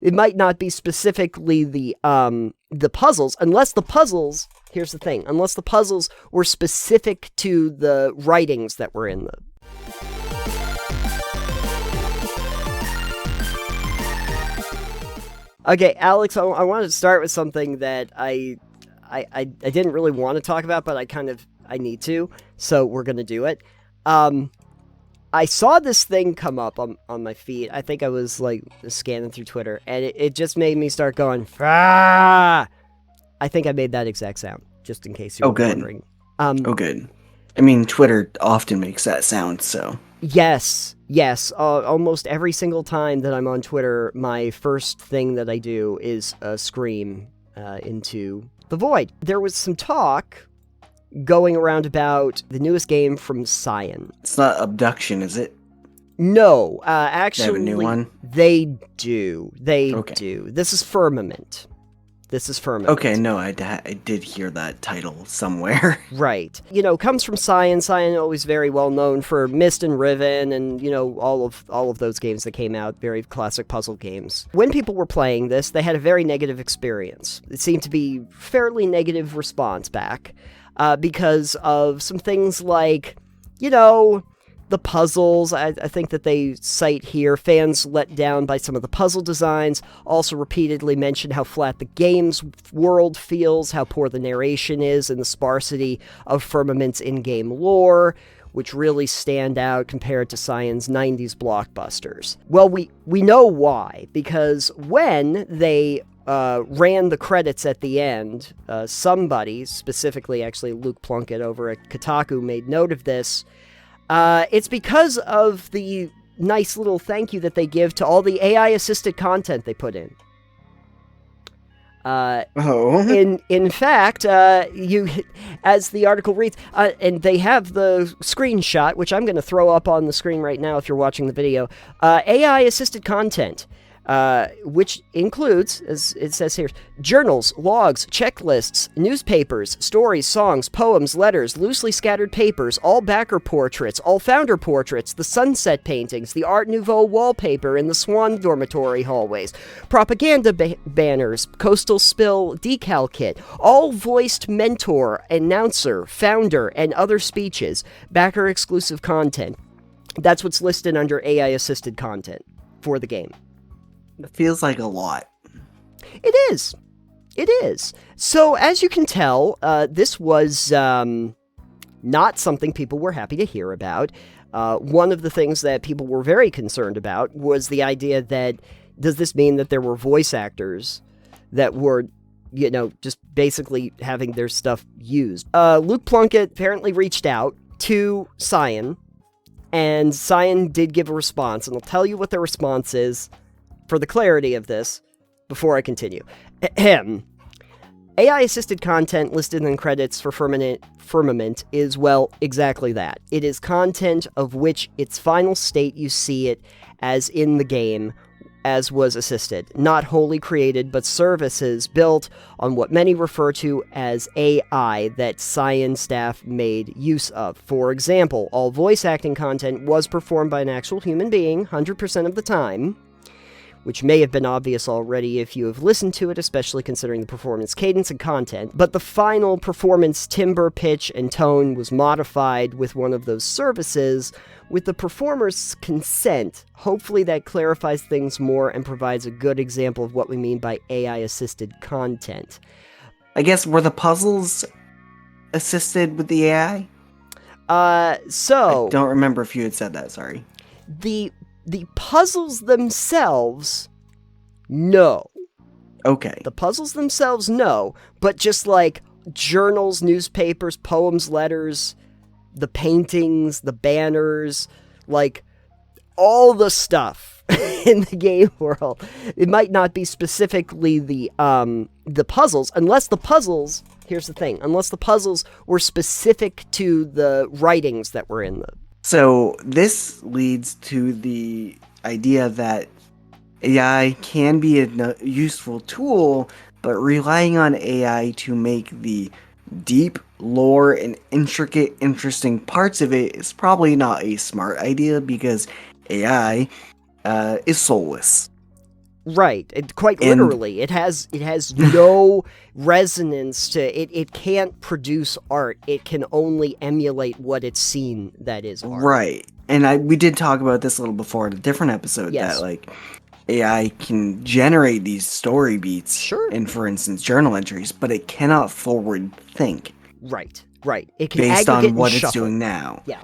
It might not be specifically the puzzles, unless the puzzles, here's the thing, unless the puzzles were specific to the writings that were in them. Okay, Alex, I wanted to start with something that I didn't really want to talk about, but I need to, so we're going to do it. I saw this thing come up on my feed. I think I was, like, scanning through Twitter, and it just made me start going, ah! I think I made that exact sound, just in case you were wondering. Good. I mean, Twitter often makes that sound, so... Yes. Almost every single time that I'm on Twitter, my first thing that I do is scream into the void. There was some talk going around about the newest game from Cyan. It's not Abduction, is it? No, actually, they have a new one? They do. They do. This is Firmament. Okay, no, I did hear that title somewhere. Right. Comes from Cyan. Cyan always very well known for Myst and Riven and, all of those games that came out, very classic puzzle games. When people were playing this, they had a very negative experience. It seemed to be fairly negative response back because of some things like, the puzzles. I think that they cite here, fans let down by some of the puzzle designs, also repeatedly mention how flat the game's world feels, how poor the narration is, and the sparsity of Firmament's in-game lore, which really stand out compared to Cyan's 90s blockbusters. Well, we know why, because when they ran the credits at the end, somebody, specifically actually Luke Plunkett over at Kotaku, made note of this. It's because of the nice little thank you that they give to all the AI-assisted content they put in. In fact, as the article reads, and they have the screenshot, which I'm going to throw up on the screen right now if you're watching the video, AI-assisted content. Which includes, as it says here, journals, logs, checklists, newspapers, stories, songs, poems, letters, loosely scattered papers, all backer portraits, all founder portraits, the sunset paintings, the Art Nouveau wallpaper in the Swan dormitory hallways, propaganda banners, coastal spill decal kit, all voiced mentor, announcer, founder, and other speeches, backer exclusive content. That's what's listed under AI-assisted content for the game. It feels like a lot. It is. So, as you can tell, this was not something people were happy to hear about. One of the things that people were very concerned about was the idea that, does this mean that there were voice actors that were, just basically having their stuff used? Luke Plunkett apparently reached out to Cyan, and Cyan did give a response, and I'll tell you what their response is for the clarity of this, before I continue. AI-assisted content listed in credits for Firmament is, well, exactly that. It is content of which its final state you see it as in the game, as was assisted. Not wholly created, but services built on what many refer to as AI that Cyan staff made use of. For example, all voice acting content was performed by an actual human being, 100% of the time, which may have been obvious already if you have listened to it, especially considering the performance cadence and content, but the final performance timbre, pitch, and tone was modified with one of those services with the performer's consent. Hopefully that clarifies things more and provides a good example of what we mean by AI-assisted content. I guess, were the puzzles assisted with the AI? I don't remember if you had said that, sorry. The puzzles themselves, no. Okay. The puzzles themselves, no. But just like journals, newspapers, poems, letters, the paintings, the banners, like all the stuff in the game world. It might not be specifically the puzzles, unless the puzzles, here's the thing, unless the puzzles were specific to the writings that were in them. So this leads to the idea that AI can be a useful tool, but relying on AI to make the deep lore and intricate, interesting parts of it is probably not a smart idea because AI is soulless. Right. Quite And- literally, it has no resonance to it. It can't produce art. It can only emulate what it's seen that is art. Right. And we did talk about this a little before in a different episode Yes. that like AI can generate these story beats Sure. and, for instance, journal entries, but it cannot forward think Right. Right. It can based aggregate on what and it's shuffle. doing now. Yeah.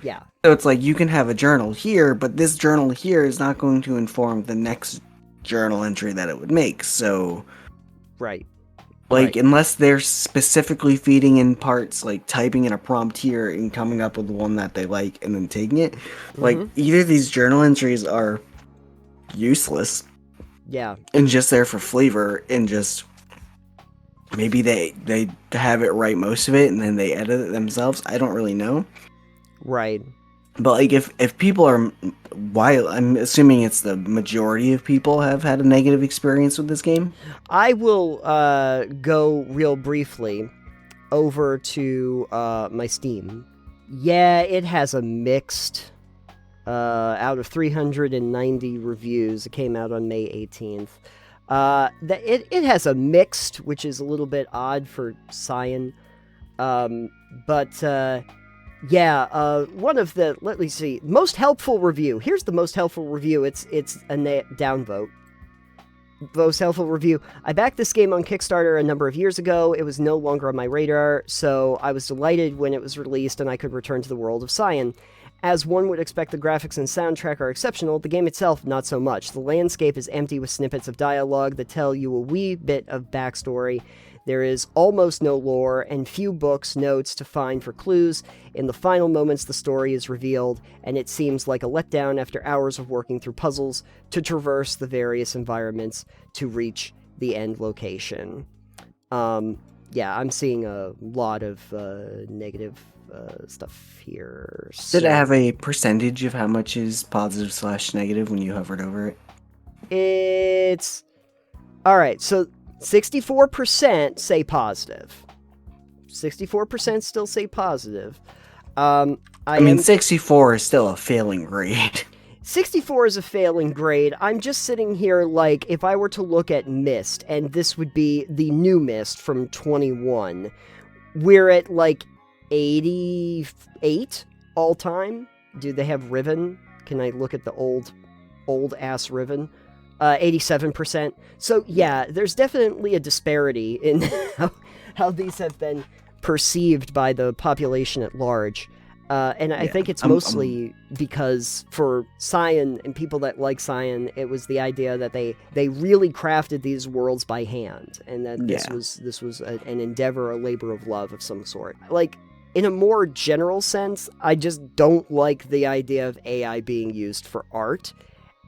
Yeah. So it's like you can have a journal here, but this journal here is not going to inform the next journal entry that it would make. So, Right. like, Right. unless they're specifically feeding in parts, like typing in a prompt here and coming up with one that they like and then taking it, like, either these journal entries are useless Yeah. and just there for flavor and just maybe they have it write most of it and then they edit it themselves. I don't really know. Right. But like if people are, why I'm assuming it's the majority of people have had a negative experience with this game. I will go real briefly over to my Steam. Yeah, it has a mixed. Out of 390 reviews, it came out on May 18th. It has a mixed, which is a little bit odd for Cyan. Yeah, one of the, let me see, most helpful review. Here's the most helpful review. It's a downvote. Most helpful review. I backed this game on Kickstarter a number of years ago. It was no longer on my radar, so I was delighted when it was released and I could return to the world of Cyan. As one would expect, the graphics and soundtrack are exceptional, the game itself not so much. The landscape is empty with snippets of dialogue that tell you a wee bit of backstory. There is almost no lore, and few books, notes to find for clues. In the final moments, the story is revealed, and it seems like a letdown after hours of working through puzzles to traverse the various environments to reach the end location. Yeah, I'm seeing a lot of negative stuff here. Did it have a percentage of how much is positive / negative when you hovered over it? It's... Alright, so 64% say positive. 64% still say positive. I mean, 64 is still a failing grade. 64 is a failing grade. I'm just sitting here like, if I were to look at Myst, and this would be the new Myst from 21, we're at like 88 all time. Do they have Riven? Can I look at the old ass Riven? 87%. So yeah, there's definitely a disparity in how these have been perceived by the population at large. And I think it's mostly because for Cyan and people that like Cyan, it was the idea that they really crafted these worlds by hand, and that this was an endeavor, a labor of love of some sort. Like, in a more general sense, I just don't like the idea of AI being used for art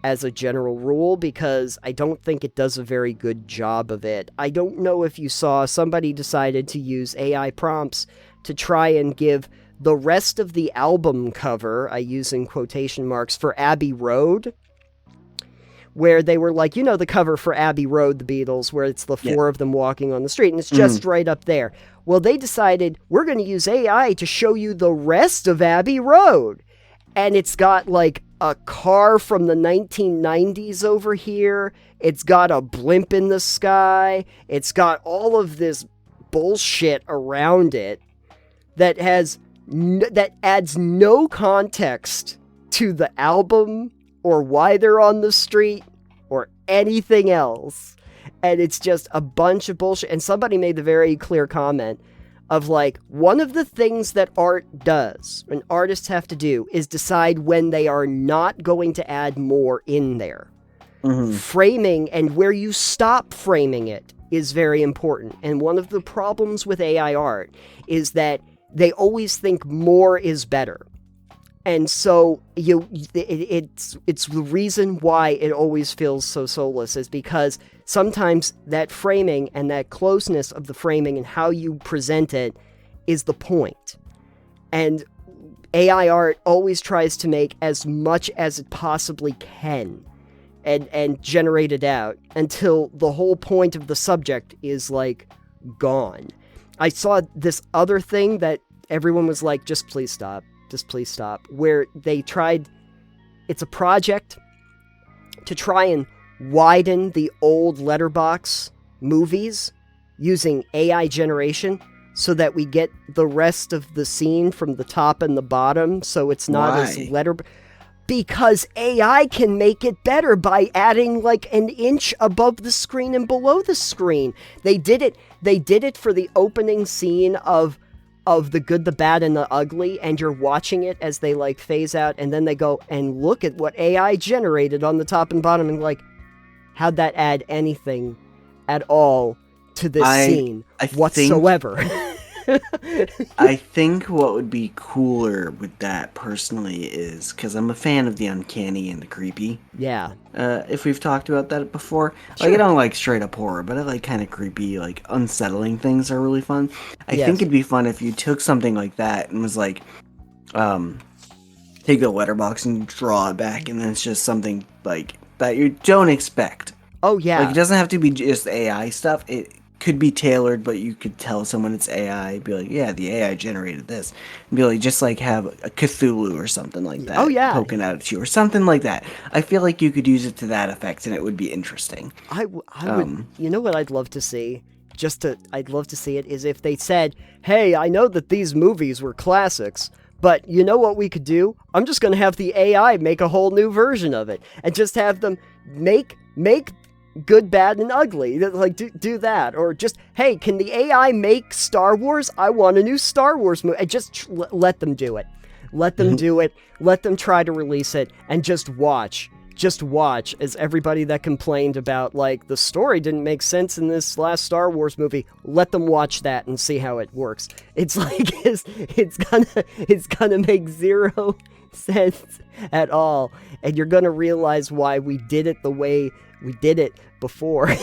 as a general rule, because I don't think it does a very good job of it. I don't know if you saw somebody decided to use AI prompts to try and give the rest of the album cover, I use in quotation marks, for Abbey Road, where they were like, you know, the cover for Abbey Road, the Beatles, where it's the four of them walking on the street, and it's just right up there. Well, they decided, we're going to use AI to show you the rest of Abbey Road. And it's got, like, a car from the 1990s over here. It's got a blimp in the sky. It's got all of this bullshit around it that has that adds no context to the album or why they're on the street or anything else. And it's just a bunch of bullshit. And somebody made the very clear comment of like, one of the things that art does, and artists have to do, is decide when they are not going to add more in there. Framing and where you stop framing it is very important. And one of the problems with AI art is that they always think more is better. And so it's the reason why it always feels so soulless is because sometimes that framing and that closeness of the framing and how you present it is the point. And AI art always tries to make as much as it possibly can and generate it out until the whole point of the subject is like gone. I saw this other thing that everyone was like, just please stop, where they tried, it's a project to try and widen the old letterbox movies using AI generation so that we get the rest of the scene from the top and the bottom, so it's not as because AI can make it better by adding like an inch above the screen and below the screen. They did it for the opening scene of The Good, the Bad, and the Ugly, and you're watching it as they like phase out, and then they go and look at what AI generated on the top and bottom, and like, how'd that add anything at all to this scene whatsoever? I think what would be cooler with that personally is, because I'm a fan of the uncanny and the creepy. Yeah. If we've talked about that before. Sure. Like, I don't like straight up horror, but I like kind of creepy, like unsettling things are really fun. I think it'd be fun if you took something like that and was like, take the letterbox and draw it back, and then it's just something like that you don't expect. Oh, yeah. Like, it doesn't have to be just AI stuff. It could be tailored, but you could tell someone it's AI. Be like, yeah, the AI generated this. And be like, just like have a Cthulhu or something like that. Oh, yeah. Poking out at you or something like that. I feel like you could use it to that effect, and it would be interesting. I would. You know what I'd love to see? I'd love to see it is if they said, hey, I know that these movies were classics, but you know what we could do? I'm just going to have the AI make a whole new version of it and just have them make Good, Bad, and Ugly. Like, do that. Or just, hey, can the AI make Star Wars? I want a new Star Wars movie. And just let them do it. Let them do it. Let them try to release it. And just watch. Just watch as everybody that complained about, like, the story didn't make sense in this last Star Wars movie. Let them watch that and see how it works. It's like, it's gonna make zero sense at all. And you're gonna realize why we did it the way we did it before.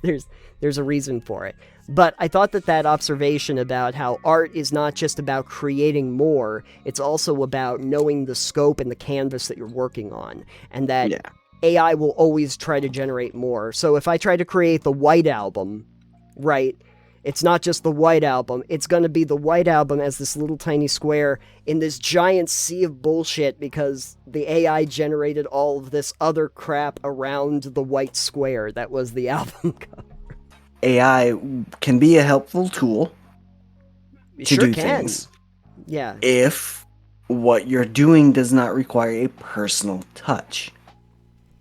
There's a reason for it. But I thought that observation about how art is not just about creating more, it's also about knowing the scope and the canvas that you're working on, and that AI will always try to generate more. So if I try to create the White Album, right, it's not just the White Album, it's going to be the White Album as this little tiny square in this giant sea of bullshit because the AI generated all of this other crap around the white square that was the album cover. AI can be a helpful tool to do things. Yeah. If what you're doing does not require a personal touch.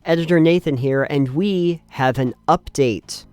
Editor Nathan here, and we have an update.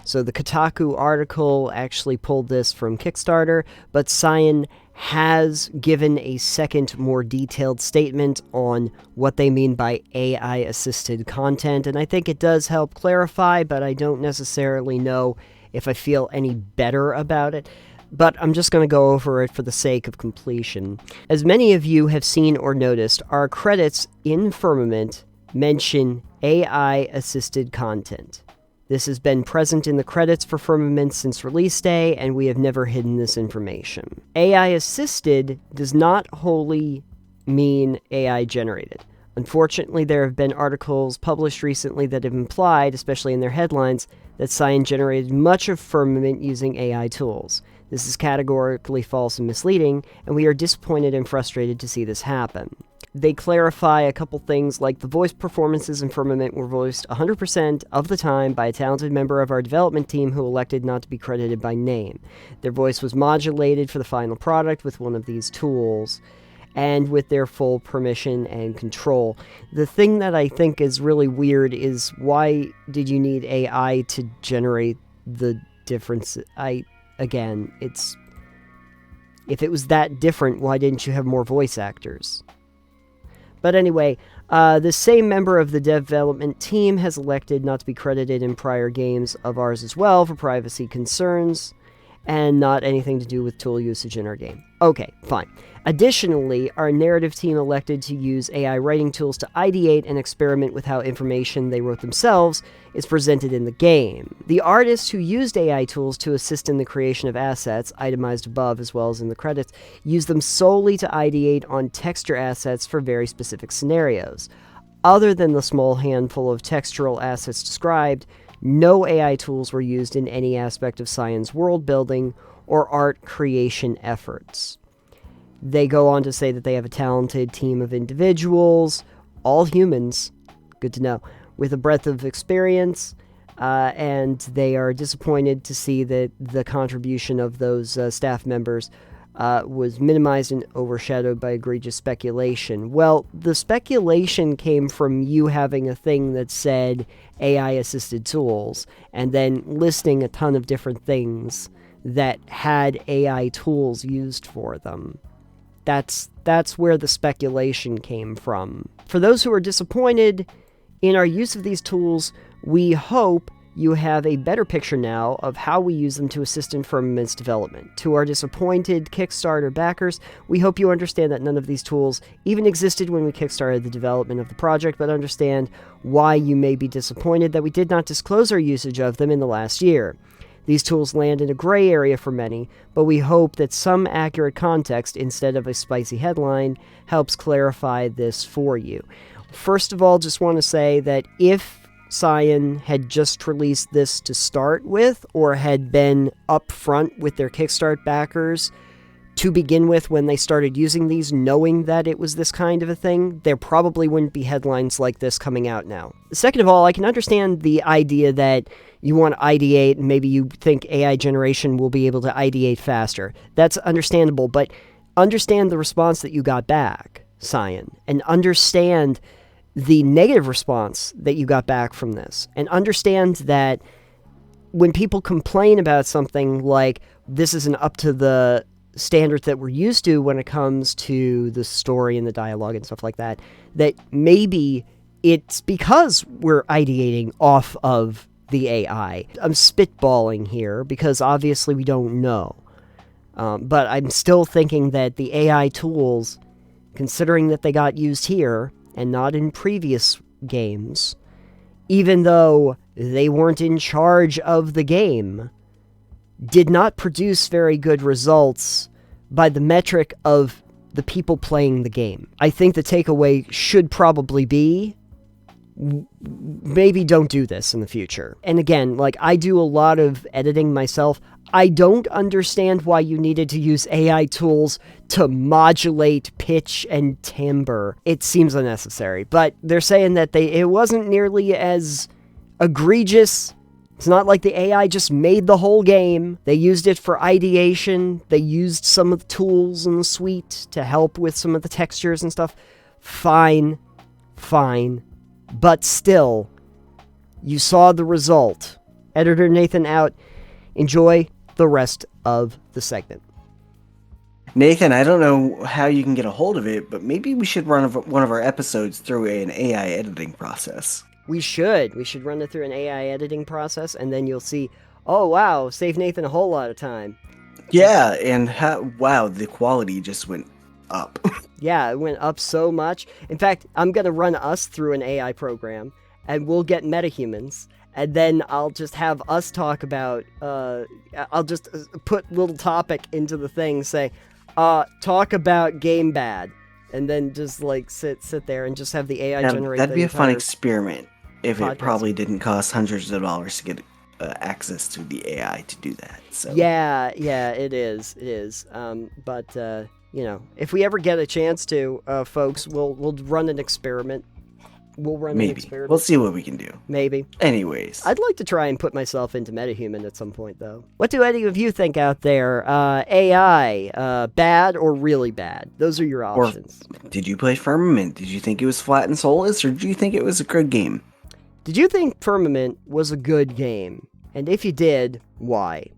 So the Kotaku article actually pulled this from Kickstarter, but Cyan has given a second, more detailed statement on what they mean by AI-assisted content, and I think it does help clarify, but I don't necessarily know if I feel any better about it. But I'm just going to go over it for the sake of completion. As many of you have seen or noticed, our credits in Firmament mention AI-assisted content. This has been present in the credits for Firmament since release day, and we have never hidden this information. AI-assisted does not wholly mean AI-generated. Unfortunately, there have been articles published recently that have implied, especially in their headlines, that Cyan generated much of Firmament using AI tools. This is categorically false and misleading, and we are disappointed and frustrated to see this happen. They clarify a couple things like the voice performances in Firmament were voiced 100% of the time by a talented member of our development team who elected not to be credited by name. Their voice was modulated for the final product with one of these tools, and with their full permission and control. The thing that I think is really weird is why did you need AI to generate the difference? If it was that different, why didn't you have more voice actors? But anyway, the same member of the development team has elected not to be credited in prior games of ours as well for privacy concerns, and not anything to do with tool usage in our game. Okay, fine. Additionally, our narrative team elected to use AI writing tools to ideate and experiment with how information they wrote themselves is presented in the game. The artists who used AI tools to assist in the creation of assets, itemized above as well as in the credits, used them solely to ideate on texture assets for very specific scenarios. Other than the small handful of textural assets described, no AI tools were used in any aspect of Cyan's world building or art creation efforts. They go on to say that they have a talented team of individuals, all humans, good to know, with a breadth of experience, and they are disappointed to see that the contribution of those staff members was minimized and overshadowed by egregious speculation. Well, the speculation came from you having a thing that said AI-assisted tools, and then listing a ton of different things that had AI tools used for them. That's where the speculation came from. For those who are disappointed in our use of these tools, we hope you have a better picture now of how we use them to assist in Firmament's development. To our disappointed Kickstarter backers, we hope you understand that none of these tools even existed when we kickstarted the development of the project, but understand why you may be disappointed that we did not disclose our usage of them in the last year. These tools land in a gray area for many, but we hope that some accurate context, instead of a spicy headline, helps clarify this for you. First of all, just want to say that if Cyan had just released this to start with, or had been upfront with their Kickstart backers to begin with when they started using these, knowing that it was this kind of a thing, there probably wouldn't be headlines like this coming out now. Second of all, I can understand the idea that you want to ideate, and maybe you think AI generation will be able to ideate faster. That's understandable, but understand the response that you got back, Cyan, and understand the negative response that you got back from this, and understand that when people complain about something like this isn't up to the standards that we're used to when it comes to the story and the dialogue and stuff like that, that maybe it's because we're ideating off of the AI. I'm spitballing here because obviously we don't know, but I'm still thinking that the AI tools, considering that they got used here and not in previous games, even though they weren't in charge of the game, did not produce very good results by the metric of the people playing the game. I think the takeaway should probably be, maybe don't do this in the future. And again, like, I do a lot of editing myself. I don't understand why you needed to use AI tools to modulate pitch and timbre. It seems unnecessary, but they're saying that it wasn't nearly as egregious. It's not like the AI just made the whole game. They used it for ideation. They used some of the tools in the suite to help with some of the textures and stuff. Fine. But still, you saw the result. Editor Nathan out. Enjoy the rest of the segment. Nathan, I don't know how you can get a hold of it, but maybe we should run one of our episodes through an AI editing process. We should. We should run it through an AI editing process, and then you'll see, oh wow, save Nathan a whole lot of time. Yeah, and wow, the quality just went up. Yeah, it went up so much. In fact, I'm going to run us through an AI program, and we'll get metahumans, and then I'll just have us talk about, I'll just put little topic into the thing, say, talk about game bad, and then just like sit there and just have the AI generate. That'd be a fun experiment if podcast. It probably didn't cost hundreds of dollars to get access to the AI to do that. So yeah, it is. But you know, if we ever get a chance to, folks, we'll run an experiment. An experiment. We'll see what we can do. Maybe. Anyways. I'd like to try and put myself into MetaHuman at some point, though. What do any of you think out there? AI, bad or really bad? Those are your options. Or did you play Firmament? Did you think it was flat and soulless, or did you think it was a good game? Did you think Firmament was a good game? And if you did, why?